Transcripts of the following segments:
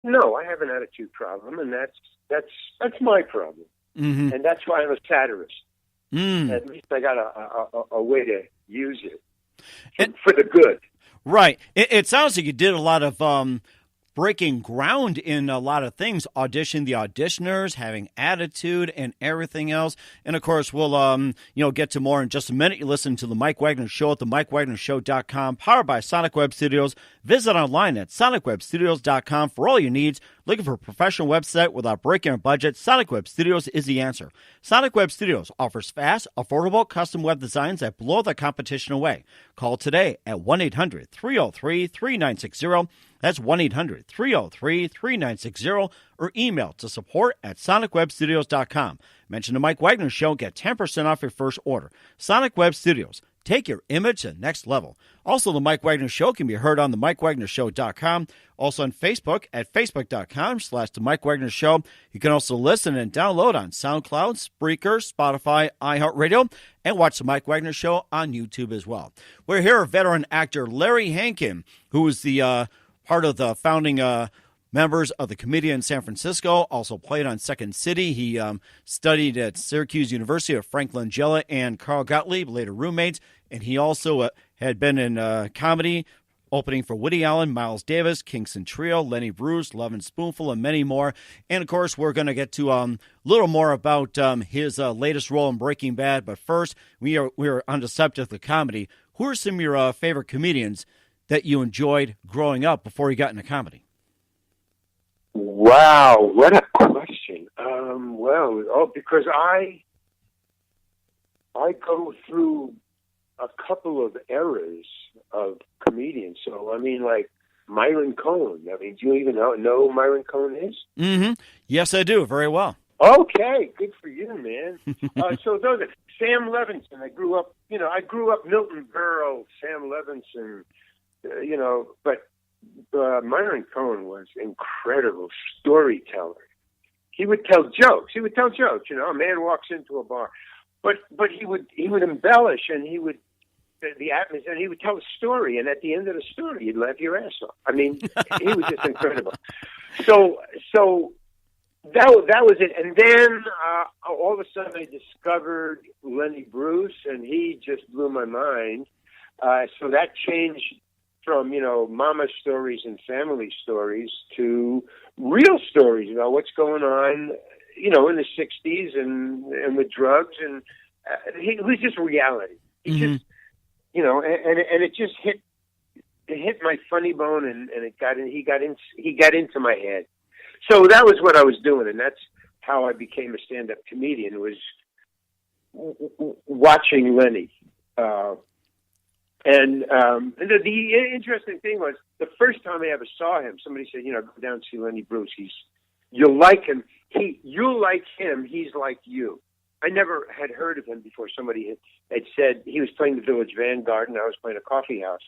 No, I have an attitude problem, and that's my problem, Mm-hmm. and that's why I'm a satirist. Mm. At least I got a way to use it And, for the good. right. It sounds like you did a lot of breaking ground in a lot of things, auditioning the auditioners, having attitude, and everything else. And of course, we'll get to more in just a minute. You listen to the Mike Wagner Show at the MikeWagnerShow.com, powered by Sonic Web Studios. Visit online at SonicWebStudios.com for all your needs. Looking for a professional website without breaking a budget? Sonic Web Studios is the answer. Sonic Web Studios offers fast, affordable, custom web designs that blow the competition away. Call today at 1-800-303-3960. That's 1-800-303-3960, or email to support@sonicwebstudios.com. Mention the Mike Wagner Show and get 10% off your first order. Sonic Web Studios. Take your image to the next level. Also, the Mike Wagner Show can be heard on the MikeWagnerShow.com. Also on Facebook at Facebook.com/The Mike Wagner Show. You can also listen and download on SoundCloud, Spreaker, Spotify, iHeartRadio, and watch the Mike Wagner Show on YouTube as well. We're here with veteran actor Larry Hankin, who is the part of the founding members of the Committee in San Francisco, also played on Second City. He studied at Syracuse University with Frank Langella and Carl Gottlieb, later roommates, and he also had been in comedy, opening for Woody Allen, Miles Davis, Kingston Trio, Lenny Bruce, Love and Spoonful, and many more. And, of course, we're going to get to a little more about his latest role in Breaking Bad. But first, we're on the subject of comedy. Who are some of your favorite comedians that you enjoyed growing up before you got into comedy? Wow, what a question. Because I go through a couple of eras of comedians. So, I mean, like Myron Cohen. I mean, do you even know who Myron Cohen is? Mm-hmm. Yes, I do. Very well. Okay, good for you, man. So those are Sam Levinson. I grew up Milton Berle, Sam Levinson, but Myron Cohen was incredible storyteller. He would tell jokes. A man walks into a bar, but he would embellish, and he would the atmosphere, and he would tell a story, and at the end of the story, you'd laugh your ass off. I mean, he was just incredible. So that was it, and then all of a sudden I discovered Lenny Bruce, and he just blew my mind. So that changed from, mama stories and family stories to real stories about what's going on, in the 60s and with drugs. And it was just reality. He just, and it just hit my funny bone, and he got into my head. So that was what I was doing. And that's how I became a stand-up comedian. It was watching Lenny. And the interesting thing was, the first time I ever saw him, somebody said, go down and see Lenny Bruce. You'll like him. You'll like him. He's like you. I never had heard of him before. Somebody had said he was playing the Village Vanguard, and I was playing a coffee house.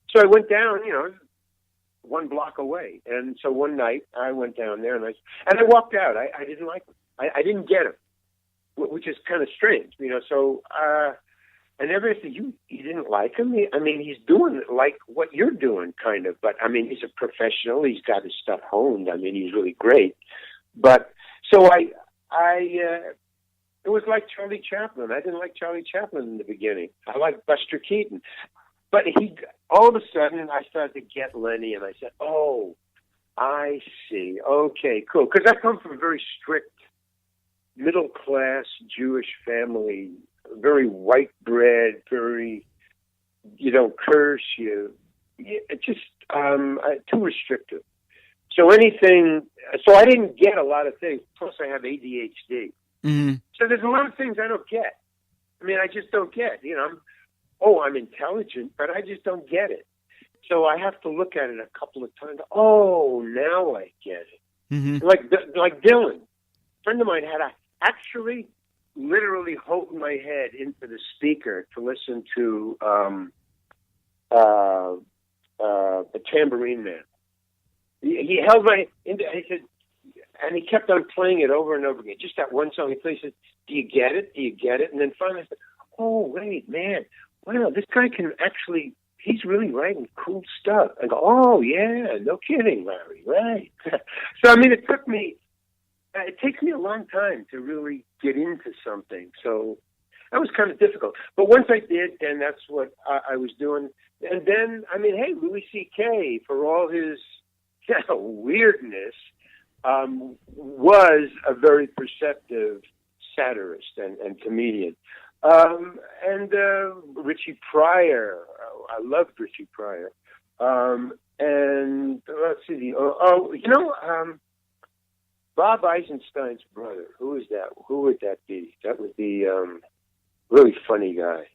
So I went down, one block away. And so one night I went down there, and I walked out. I didn't like him. I didn't get him, which is kind of strange, So and everybody said, you didn't like him? He's doing like what you're doing, kind of. But, he's a professional. He's got his stuff honed. He's really great. But, so it was like Charlie Chaplin. I didn't like Charlie Chaplin in the beginning. I liked Buster Keaton. But all of a sudden, I started to get Lenny, and I said, oh, I see. Okay, cool. Because I come from a very strict, middle-class Jewish family, very white bread, very, you don't curse, just too restrictive. So I didn't get a lot of things. Plus I have ADHD. Mm-hmm. So there's a lot of things I don't get. I just don't get, I'm intelligent, but I just don't get it. So I have to look at it a couple of times. Oh, now I get it. Mm-hmm. Like Dylan. A friend of mine had actually literally hold my head into the speaker to listen to the Tambourine Man. He held my, he said, and he kept on playing it over and over again. Just that one song. He plays it. Do you get it? Do you get it? And then finally I said, oh, wait, man. Wow, this guy can actually he's really writing cool stuff. I go, oh yeah, no kidding, Larry, right? So I mean, it takes me a long time to really get into something. So that was kind of difficult. But once I did, then that's what I was doing. And then, I mean, hey, Louis C.K., for all his weirdness, was a very perceptive satirist and comedian. And Richie Pryor, I loved Richie Pryor. And let's see, Bob Eisenstein's brother. Who is that? Who would that be? That would be really funny guy.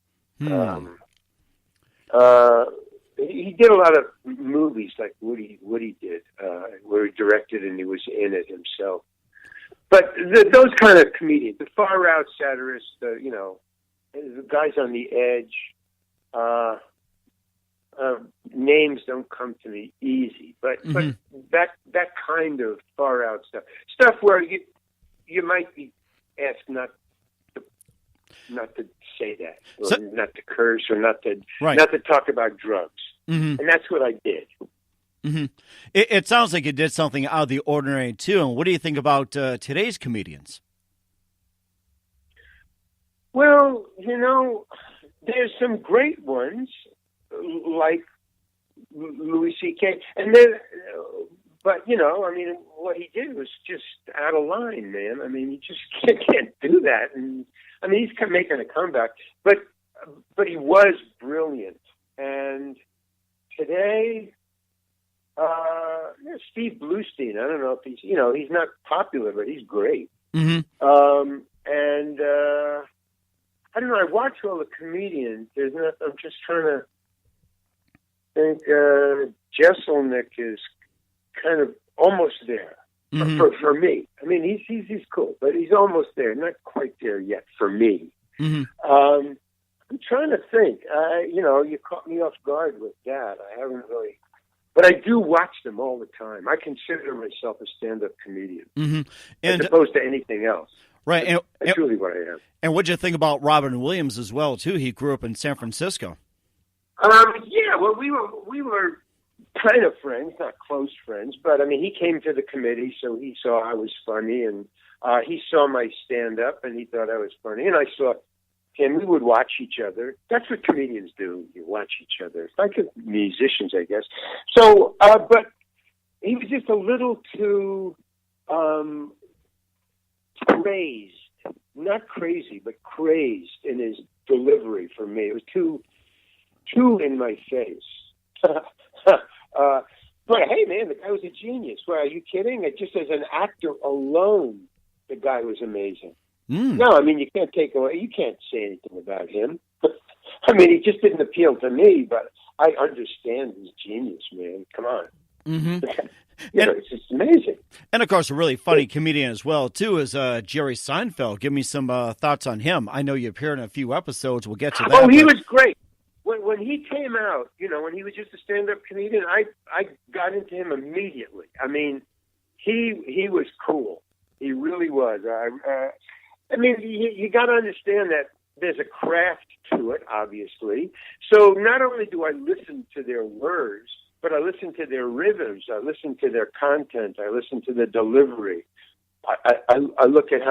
He did a lot of movies like Woody did, where he directed and he was in it himself. But those kind of comedians, the far out satirists, the guys on the edge, names don't come to me easy. But that kind of far out stuff where you might be asked not to say that, or not to curse, or not to talk about drugs. And that's what I did. It sounds like you did something out of the ordinary, too. And what do you think about today's comedians? Well, there's some great ones, like Louis C.K. And then, but, I mean, what he did was just out of line, man. I mean, you just can't do that. And I mean, he's making a comeback, but he was brilliant. And today, Steve Bluestein, I don't know if he's not popular, but he's great. And I don't know, I watch all the comedians. I'm just trying to think. Jeselnik is kind of almost there for me. I mean, he's cool, but he's almost there. Not quite there yet for me. I'm trying to think. You caught me off guard with that. I haven't really, but I do watch them all the time. I consider myself a stand-up comedian, as opposed to anything else. Right, that's really what I am. And what'd you think about Robin Williams as well, too? He grew up in San Francisco. Yeah, well, we were kind of friends, not close friends, but I mean, he came to the committee, so he saw I was funny, and he saw my stand-up, and he thought I was funny, and I saw him. We would watch each other. That's what comedians do. You watch each other. It's like musicians, I guess. So, but he was just a little too crazed, not crazy, but crazed in his delivery for me. It was too in my face. But hey, man, the guy was a genius. Well, are you kidding? Just as an actor alone, the guy was amazing. No, I mean, you can't say anything about him. I mean, he just didn't appeal to me, but I understand his genius, man. Come on. It's just amazing. And, of course, a really funny comedian as well, too, is Jerry Seinfeld. Give me some thoughts on him. I know you appeared in a few episodes. We'll get to that. Oh, he was great. When he came out, when he was just a stand-up comedian, I got into him immediately. I mean, he was cool. He really was. I mean, you got to understand that there's a craft to it, obviously. So not only do I listen to their words, but I listen to their rhythms. I listen to their content. I listen to the delivery. I look at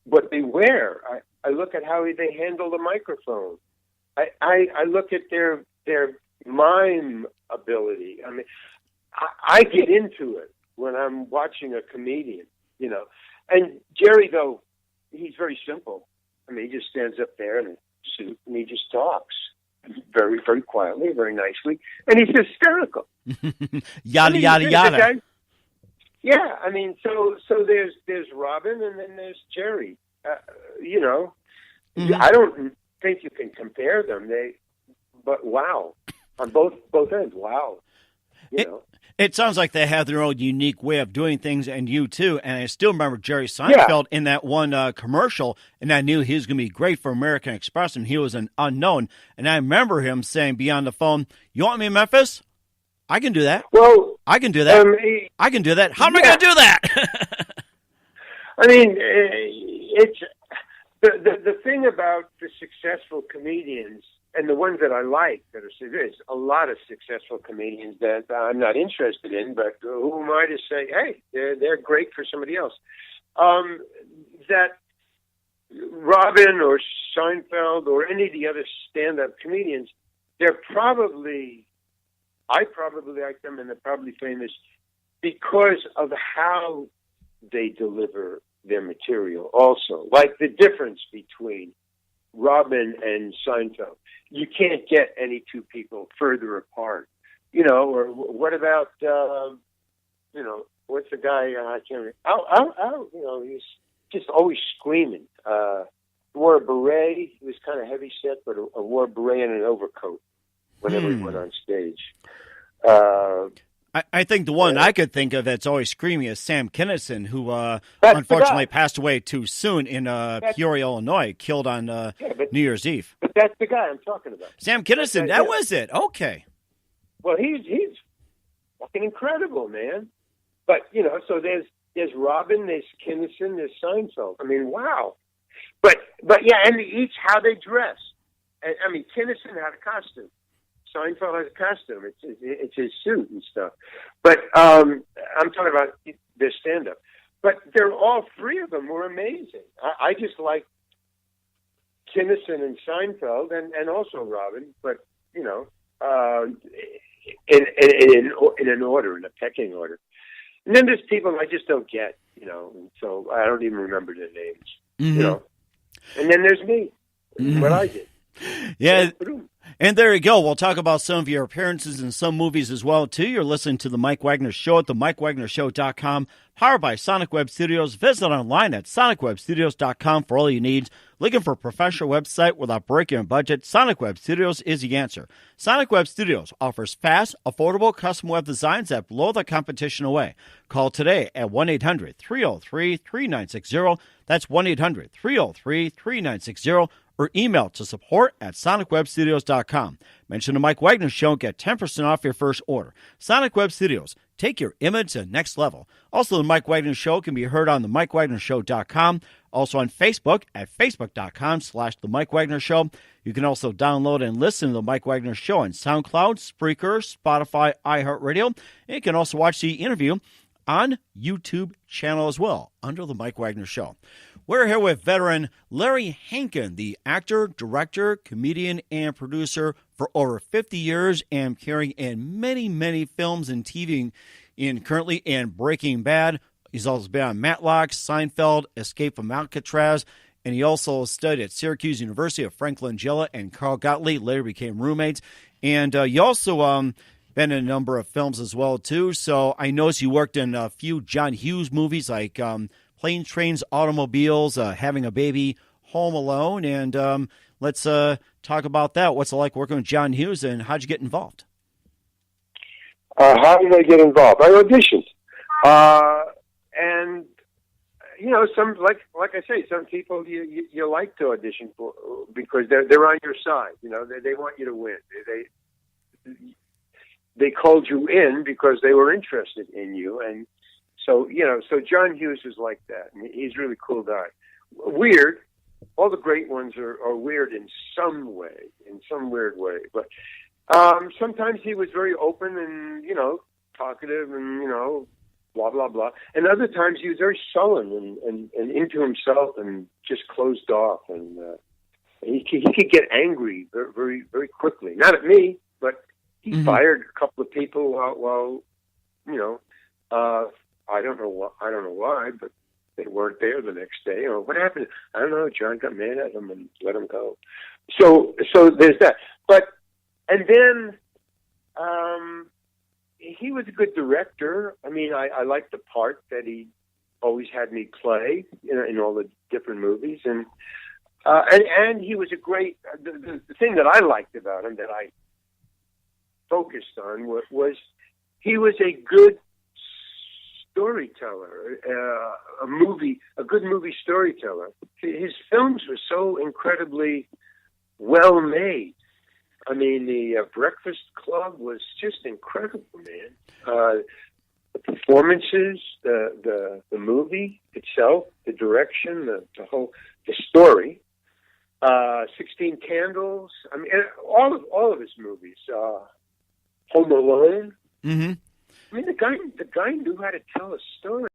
what they wear. I look at how they handle the microphone. I look at their mime ability. I mean, I get into it when I'm watching a comedian, And Jerry, though, he's very simple. I mean, he just stands up there in a suit and he just talks very, very quietly, very nicely, and he's hysterical. Yada yada yada. Guy, yeah, I mean, so there's Robin and then there's Jerry. I don't think you can compare them. But wow, on both ends, wow. It sounds like they have their own unique way of doing things, and you too. And I still remember Jerry Seinfeld in that one commercial, and I knew he was going to be great for American Express, and he was an unknown. And I remember him saying beyond the phone, "You want me in Memphis? I can do that. Well, I can do that. I can do that. How am I going to do that?" I mean, it's the thing about the successful comedians, and the ones that I like that are there's a lot of successful comedians that I'm not interested in, but who am I to say, hey, they're great for somebody else? That Robin or Seinfeld or any of the other stand-up comedians, I probably like them, and they're probably famous because of how they deliver their material also. Like the difference between Robin and Seinfeld. You can't get any two people further apart. Or what about, what's the guy, I can't remember, he's just always screaming. Wore a beret. He was kind of heavy set, but wore a beret and an overcoat whenever he went on stage. I think the one I could think of that's always screaming is Sam Kinison, who unfortunately passed away too soon in Peoria, Illinois, killed on New Year's Eve. But that's the guy I'm talking about. Sam Kinison, that was it. Okay. Well, he's fucking incredible, man. But, so there's Robin, there's Kinison, there's Seinfeld. I mean, wow. But yeah, and each how they dress. I mean, Kinison had a costume. Seinfeld has a costume. It's his suit and stuff. But I'm talking about their stand-up. But all three of them were amazing. I just like Kinison and Seinfeld and also Robin, but, in an order, in a pecking order. And then there's people I just don't get, so I don't even remember their names, And then there's me, what I did. Yeah. And there you go. We'll talk about some of your appearances in some movies as well, too. You're listening to The Mike Wagner Show at themikewagnershow.com, powered by Sonic Web Studios. Visit online at sonicwebstudios.com for all you need. Looking for a professional website without breaking a budget? Sonic Web Studios is the answer. Sonic Web Studios offers fast, affordable custom web designs that blow the competition away. Call today at 1-800-303-3960. That's 1-800-303-3960. Or email to support@sonicwebstudios.com. Mention the Mike Wagner Show and get 10% off your first order. Sonic Web Studios. Take your image to the next level. Also, the Mike Wagner Show can be heard on themikewagnershow.com. Also on Facebook at facebook.com/The Mike Wagner Show. You can also download and listen to The Mike Wagner Show on SoundCloud, Spreaker, Spotify, iHeartRadio. And you can also watch the interview on YouTube channel as well, under The Mike Wagner Show. We're here with veteran Larry Hankin, the actor, director, comedian, and producer for over 50 years and appearing in many, many films and TV currently in Breaking Bad. He's also been on Matlock, Seinfeld, Escape from Alcatraz, and he also studied at Syracuse University of Frank Langella and Carl Gottlieb, later became roommates. And you also been in a number of films as well, too. So I noticed you worked in a few John Hughes movies like Planes, Trains, Automobiles, Having a Baby, Home Alone. And let's talk about that. What's it like working with John Hughes, and how'd you get involved? How did I get involved? I auditioned. And, some like I say, some people you like to audition for because they're on your side. They want you to win. They called you in because they were interested in you. And so John Hughes is like that. He's a really cool guy. Weird. All the great ones are weird in some way, in some weird way. But sometimes he was very open and, talkative and, blah, blah, blah. And other times he was very sullen and into himself and just closed off. And he could get angry very, very, very quickly. Not at me, but he fired a couple of people while I don't know why, but they weren't there the next day. Or what happened? I don't know. John got mad at him and let him go. So there's that. And then he was a good director. I mean, I liked the part that he always had me play in all the different movies, and he was a great. The thing that I liked about him that I focused on was he was a good storyteller, a good movie storyteller. His films were so incredibly well made. I mean, the Breakfast Club was just incredible, man. The performances, the movie itself, the direction, the story. 16 Candles. I mean, all of his movies. Home Alone. Mm-hmm. I mean, the guy knew how to tell a story.